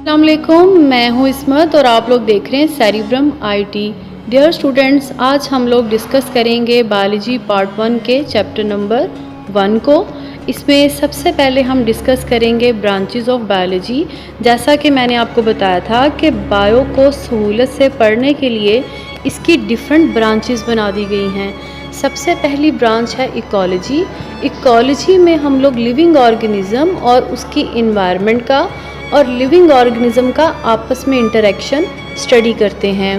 अस्सलाम वालेकुम, मैं हूँ इस्मत और आप लोग देख रहे हैं सेरिब्रम आईटी। डियर स्टूडेंट्स, आज हम लोग डिस्कस करेंगे बायोलॉजी पार्ट 1 के चैप्टर नंबर 1 को। इसमें सबसे पहले हम डिस्कस करेंगे ब्रांचेस ऑफ बायोलॉजी। जैसा कि मैंने आपको बताया था कि बायो को सहूलत से पढ़ने के लिए इसकी डिफरेंट ब्रांचेस बना दी गई हैं। सबसे पहली ब्रांच है इकोलॉजी। इकोलॉजी में हम लोग लिविंग ऑर्गेनिज्म और उसकी इन्वायरमेंट का और लिविंग ऑर्गेनिज्म का आपस में इंटरेक्शन स्टडी करते हैं।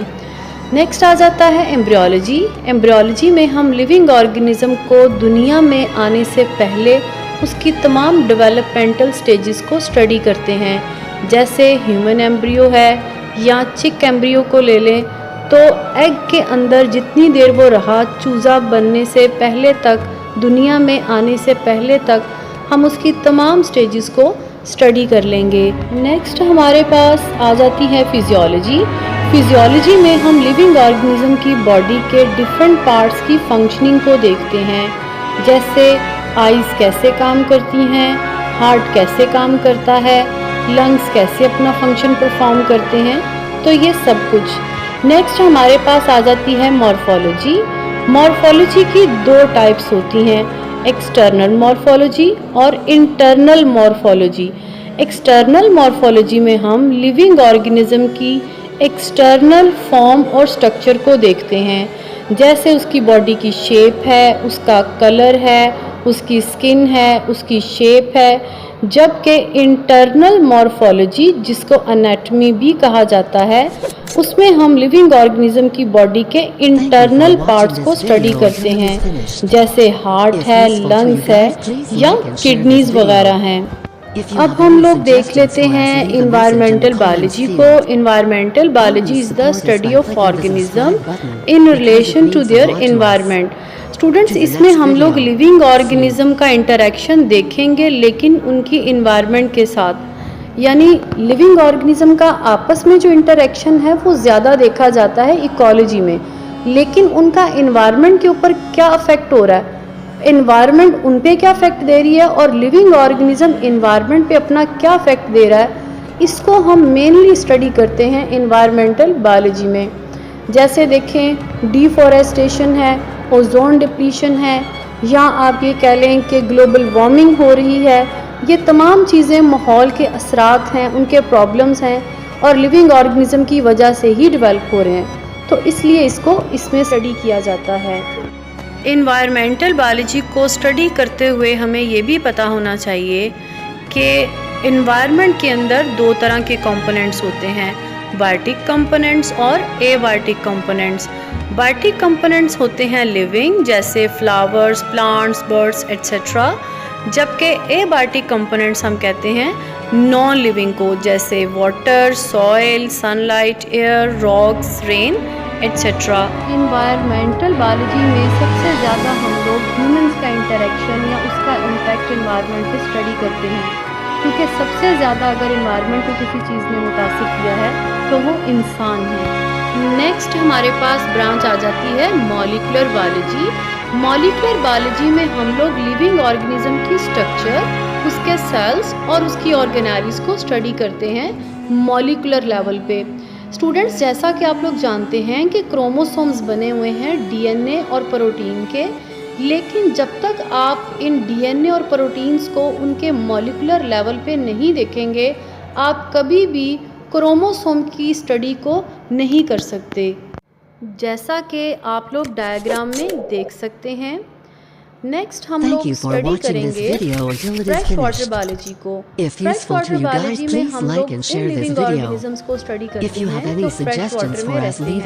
नेक्स्ट आ जाता है एम्ब्रियोलॉजी। एम्ब्रियोलॉजी में हम लिविंग ऑर्गेनिज्म को दुनिया में आने से पहले उसकी तमाम डेवलपमेंटल स्टेजेस को स्टडी करते हैं। जैसे ह्यूमन एम्ब्रियो है या चिक एम्ब्रियो को ले लें तो एग के अंदर जितनी देर वो रहा चूज़ा बनने से पहले तक, दुनिया में आने से पहले तक, हम उसकी तमाम स्टेजेस को स्टडी कर लेंगे। नेक्स्ट हमारे पास आ जाती है फिजियोलॉजी। फिजियोलॉजी में हम लिविंग ऑर्गेनिज्म की बॉडी के डिफरेंट पार्ट्स की फंक्शनिंग को देखते हैं। जैसे आइज़ कैसे काम करती हैं, हार्ट कैसे काम करता है, लंग्स कैसे अपना फंक्शन परफॉर्म करते हैं, तो ये सब कुछ। नेक्स्ट हमारे पास आ जाती है मॉर्फोलॉजी। मॉर्फोलॉजी की दो टाइप्स होती हैं, एक्सटर्नल मॉर्फोलॉजी और इंटरनल मॉर्फोलॉजी। एक्सटर्नल मॉर्फोलॉजी में हम लिविंग ऑर्गेनिज्म की एक्सटर्नल फॉर्म और स्ट्रक्चर को देखते हैं। जैसे उसकी बॉडी की शेप है, उसका कलर है, उसकी स्किन है, उसकी शेप है। जबकि इंटरनल मॉर्फोलॉजी, जिसको एनाटॉमी भी कहा जाता है, उसमें हम लिविंग ऑर्गेनिज्म की बॉडी के इंटरनल पार्ट्स को स्टडी करते हैं। जैसे हार्ट है, लंग्स है या किडनीज वगैरह हैं। अब हम लोग देख लेते हैं इन्वायरमेंटल बायोलॉजी को। Environmental biology is the study of organism in relation to their environment. Students, इसमें हम लोग लिविंग ऑर्गेनिज्म का इंटरेक्शन देखेंगे लेकिन उनकी इन्वायरमेंट के साथ, यानी लिविंग ऑर्गेनिज्म का आपस में जो इंटरेक्शन है वो ज़्यादा देखा जाता है इकोलॉजी में। लेकिन उनका इन्वायरमेंट के ऊपर क्या अफेक्ट हो रहा है, इन्वायरमेंट उन पे क्या अफेक्ट दे रही है और लिविंग ऑर्गेनिज्म इन्वायरमेंट पे अपना क्या अफेक्ट दे रहा है, इसको हम मेनली स्टडी करते हैं इन्वायरमेंटल बायोलॉजी में। जैसे देखें, डिफॉरेस्टेशन है, ओजोन डिप्लीशन है, या आप ये कह लें कि ग्लोबल वार्मिंग हो रही है। ये तमाम चीज़ें माहौल के असरात हैं, उनके प्रॉब्लम्स हैं और लिविंग ऑर्गेनिज्म की वजह से ही डेवलप हो रहे हैं, तो इसलिए इसको इसमें स्टडी किया जाता है। इन्वायरमेंटल बायोलॉजी को स्टडी करते हुए हमें ये भी पता होना चाहिए कि इन्वायरमेंट के अंदर दो तरह के कंपोनेंट्स होते हैं, बायोटिक कंपोनेंट्स और एबायोटिक कंपोनेंट्स। बायोटिक कंपोनेंट्स होते हैं लिविंग, जैसे फ्लावर्स, प्लांट्स, बर्ड्स एट्सेट्रा। जबकि एबायोटिक कंपोनेंट्स हम कहते हैं नॉन लिविंग को, जैसे water, soil, sunlight, air, rocks, rain etcetera. Environmental biology में सबसे ज़्यादा हम लोग ह्यूमंस का इंटरेक्शन या उसका इम्पैक्ट इन्वायरमेंट पे स्टडी करते हैं, क्योंकि सबसे ज़्यादा अगर इन्वायरमेंट को किसी चीज़ ने मुतासिर किया है तो वो इंसान है। नेक्स्ट हमारे पास ब्रांच आ जाती है मॉलिक्यूलर बायोलॉजी। मॉलिक्यूलर बायोलॉजी में हम लोग लिविंग ऑर्गेनिज्म की स्ट्रक्चर, उसके सेल्स और उसकी ऑर्गेनेलिज को स्टडी करते हैं मॉलिक्यूलर लेवल पे। स्टूडेंट्स, जैसा कि आप लोग जानते हैं कि क्रोमोसोम्स बने हुए हैं डीएनए और प्रोटीन के, लेकिन जब तक आप इन डीएनए और प्रोटीन्स को उनके मॉलिक्यूलर लेवल पे नहीं देखेंगे, आप कभी भी क्रोमोसोम की स्टडी को नहीं कर सकते। जैसा कि आप लोग डायग्राम में देख सकते हैं। नेक्स्ट हम लोग स्टडी करेंगे फ्रेश वाटर बायोलॉजी को। फ्रेश वाटर बायोलॉजी में हम लोग इन लिविंग ऑर्गेनिजम्स को स्टडी करते हैं। तो फ्रेश वाटर में रहते हैं।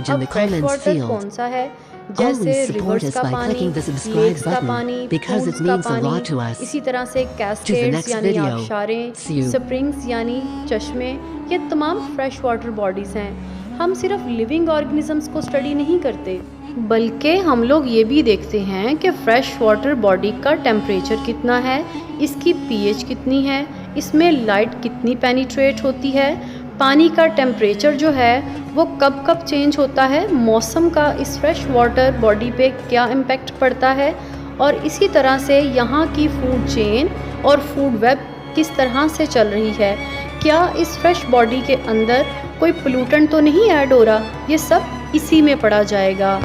अब फ्रेश वाटर कौन सा है, जैसे रिवर्स का पानी, लेक्स का पानी, पूल्स का पानी, इसी तरह से कैस्केड्स यानी आबशारें, स्प्रिंग्स यानी चश्मे, ये तमाम फ्रेश वाटर बॉडीज़ हैं। हम सिर्फ लिविंग ऑर्गेनिजम्स को स्टडी नहीं करते, बल्कि हम लोग ये भी देखते हैं कि फ्रेश वाटर बॉडी का टेम्परेचर कितना है, इसकी पीएच कितनी है, इसमें लाइट कितनी पेनिट्रेट होती है, पानी का टेम्परेचर जो है वो कब कब चेंज होता है, मौसम का इस फ्रेश वाटर बॉडी पे क्या इम्पेक्ट पड़ता है, और इसी तरह से यहाँ की फूड चेन और फूड वेब किस तरह से चल रही है, क्या इस फ्रेश बॉडी के अंदर कोई पोल्यूटेंट तो नहीं ऐड हो रहा, ये सब इसी में पड़ा जाएगा।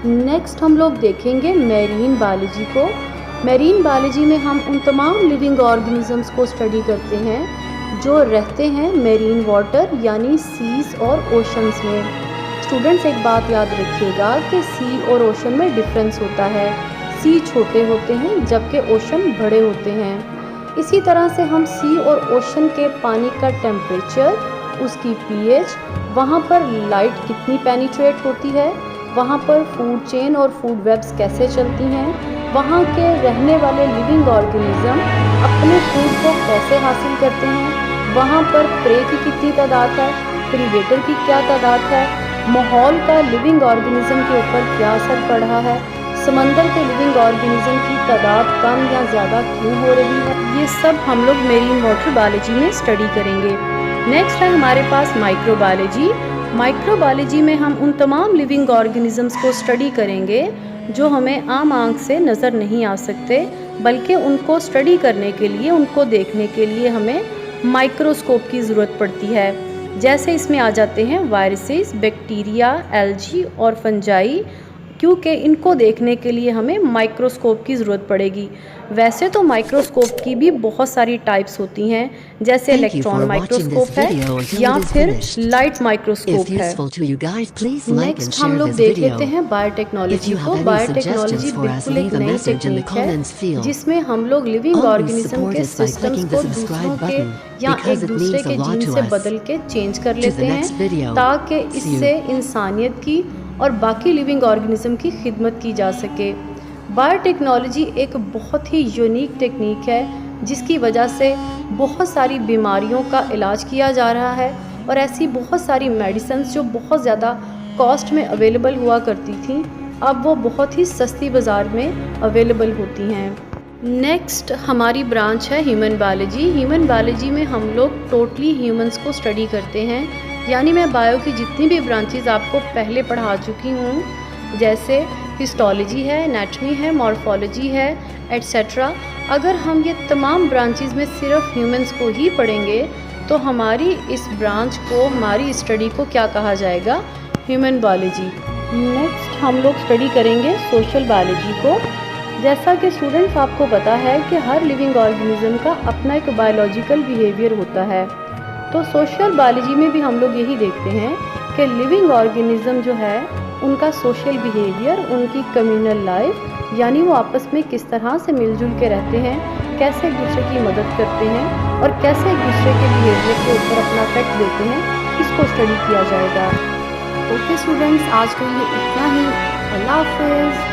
नेक्स्ट हम लोग देखेंगे मैरीन बायोलॉजी को। मैरीन बायोलॉजी में हम उन तमाम लिविंग ऑर्गेनिजम्स को स्टडी करते हैं जो रहते हैं मैरीन वाटर यानी सीज और ओशंस में। स्टूडेंट्स एक बात याद रखिएगा कि सी और ओशन में डिफरेंस होता है। सी छोटे होते हैं जबकि ओशन बड़े होते हैं। इसी तरह से हम सी और ओशन के पानी का टेम्परेचर, उसकी पीएच, वहाँ पर लाइट कितनी पेनिट्रेट होती है, वहाँ पर फूड चेन और फूड वेब्स कैसे चलती हैं, वहाँ के रहने वाले लिविंग ऑर्गेनिज्म अपने फूड को कैसे हासिल करते हैं, वहाँ पर प्रे की कितनी तादाद है, प्रीडेटर की क्या तादाद है, माहौल का लिविंग ऑर्गेनिज्म के ऊपर क्या असर पड़ रहा है, समंदर के लिविंग ऑर्गेनिज्म की तादाद कम या ज़्यादा क्यों हो रही है, ये सब हम लोग मेरीन वाटर बायोलॉजी में स्टडी करेंगे। नेक्स्ट है हमारे पास माइक्रोबायोलॉजी। माइक्रोबायोलॉजी में हम उन तमाम लिविंग ऑर्गेनिजम्स को स्टडी करेंगे जो हमें आम आंख से नज़र नहीं आ सकते, बल्कि उनको स्टडी करने के लिए, उनको देखने के लिए हमें माइक्रोस्कोप की ज़रूरत पड़ती है। जैसे इसमें आ जाते हैं वायरसेस, बैक्टीरिया, एल्गी और फंजाई, क्योंकि इनको देखने के लिए हमें माइक्रोस्कोप की ज़रूरत पड़ेगी। वैसे तो माइक्रोस्कोप की भी बहुत सारी टाइप्स होती हैं, जैसे इलेक्ट्रॉन माइक्रोस्कोप है या फिर लाइट माइक्रोस्कोप है। नेक्स्ट हम लोग देख लेते हैं बायोटेक्नोलॉजी को। बायोटेक्नोलॉजी बिल्कुल एक नई टेक्निक है जिसमें हम लोग लिविंग ऑर्गेनिज्म के सिस्टम्स को दूसरों के या एक दूसरे के जीन से बदल के चेंज कर लेते हैं ताकि इससे इंसानियत की और बाकी लिविंग ऑर्गेनिज्म की खिदमत की जा सके। बायोटेक्नोलॉजी एक बहुत ही यूनिक टेक्निक है जिसकी वजह से बहुत सारी बीमारियों का इलाज किया जा रहा है और ऐसी बहुत सारी मेडिसिन्स जो बहुत ज़्यादा कॉस्ट में अवेलेबल हुआ करती थी, अब वो बहुत ही सस्ती बाज़ार में अवेलेबल होती हैं। नेक्स्ट हमारी ब्रांच है ह्यूमन बायोलॉजी। ह्यूमन बायोलॉजी में हम लोग टोटली ह्यूमंस को स्टडी करते हैं, यानी मैं बायो की जितनी भी ब्रांचेज आपको पहले पढ़ा चुकी हूँ, जैसे हिस्टोलॉजी है, एनाटॉमी है, मॉर्फोलॉजी है, एट्सेट्रा। अगर हम ये तमाम ब्रांचेज में सिर्फ ह्यूमंस को ही पढ़ेंगे तो हमारी इस ब्रांच को, हमारी स्टडी को क्या कहा जाएगा? Human biology. नेक्स्ट हम लोग स्टडी करेंगे सोशल बायोलॉजी को। जैसा कि स्टूडेंट्स आपको पता है कि हर लिविंग ऑर्गेनिज्म का अपना एक बायोलॉजिकल बिहेवियर होता है, तो सोशल बायोलॉजी में भी हम लोग यही देखते हैं कि लिविंग ऑर्गेनिज्म जो है उनका सोशल बिहेवियर, उनकी कम्युनल लाइफ, यानी वो आपस में किस तरह से मिलजुल के रहते हैं, कैसे एक दूसरे की मदद करते हैं और कैसे एक दूसरे के बिहेवियर के ऊपर अपना इफेक्ट देते हैं, इसको स्टडी किया जाएगा। ओके स्टूडेंट्स, आज के लिए इतना ही। अल्लाह हाफ़िज़।